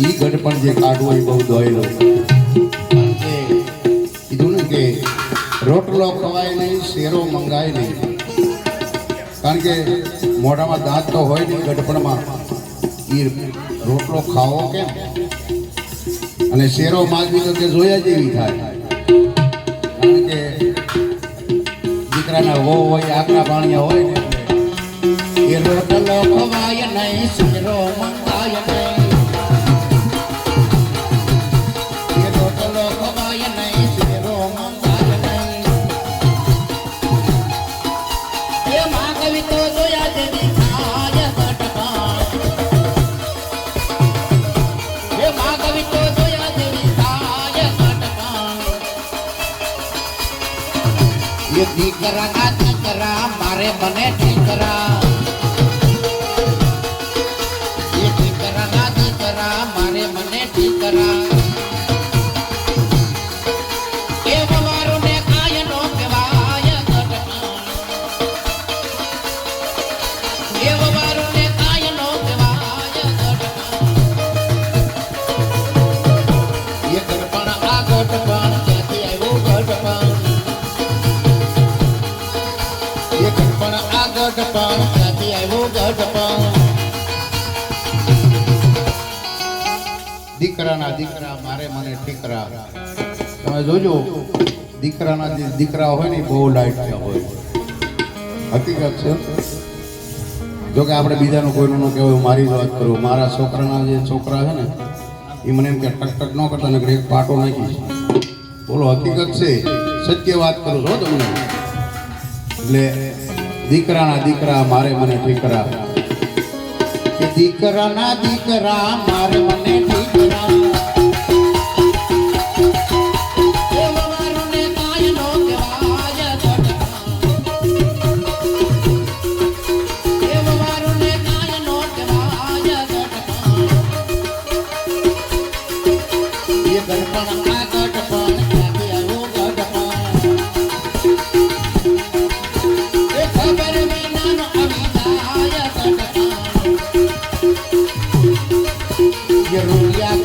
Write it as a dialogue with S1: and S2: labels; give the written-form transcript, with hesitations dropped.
S1: ઈ ગઢપણ જે કાઢવો એ બહુ દોયેલો. કારણ કે કીધું ને કે રોટલો ખવાય નહીં, શેરો મંગાય નહીં. કારણ કે મોઢામાં દાંત તો હોય નહીં ગઢપણમાં, એ રોટલો ખાવો કેમ અને શેરો માગવી તો તે જોયા જેવી થાય. કારણ કે દીકરાના વહુ હોય, આગના ભાણિયા હોય ને, એ રોટલો ખવાય નહીં, શેરો મંગાય નહીં. એ રોટલો ખવાય નહીં, શેરો મંગાય નહીં. એ માગવી તો જોયા જેવી થાય ગઢપણ. એ માગવી તો જોયા જેવી થાય ગઢપણ. એ દીકરા ના દીકરા મારે મને દીકરા. એ દીકરા ના દીકરા મારે મને દીકરા. એ વવારો ને કાય નો કહેવાય ગઢપણ. એ વવારો ને કાય નો કહેવાય ગઢપણ. એ ગઢપણ આ ગઢપણ ક્યાંથી આવ્યું ગઢપણ. એ ગઢપણ આ ગઢપણ ક્યાંથી આવ્યું ગઢપણ. દીકરાના દીકરા મારે મને ઠીકરા. તમે જોજો દીકરાના જે દીકરા હોય ને બહુ લાઈટ થયા હોય. હકીકત છે. જો કે આપણે બીજાનું કોઈનું ન કહેવાય, મારી જ વાત કરું. મારા છોકરાના જે છોકરા છે ને એ મને એમ કે ટક ટક ન કરતા ને એક પાટો નાખીશ. બોલો હકીકત છે, સત્ય વાત કરું છો તમને. એટલે દીકરાના દીકરા મારે મને ઠીકરા. કે દીકરાના દીકરા મારે મને ઠીકરા. એ વવારો ને કાય નો કહેવાય ગઢપણ. એ વવારો ને કાય નો કહેવાય ગઢપણ. એ ગઢપણ આ ગઢપણ ક્યાંથી આવ્યું ગઢપણ. એ ખબર વિનાનો આવી જાય ગઢપણ. એ રૂપિયા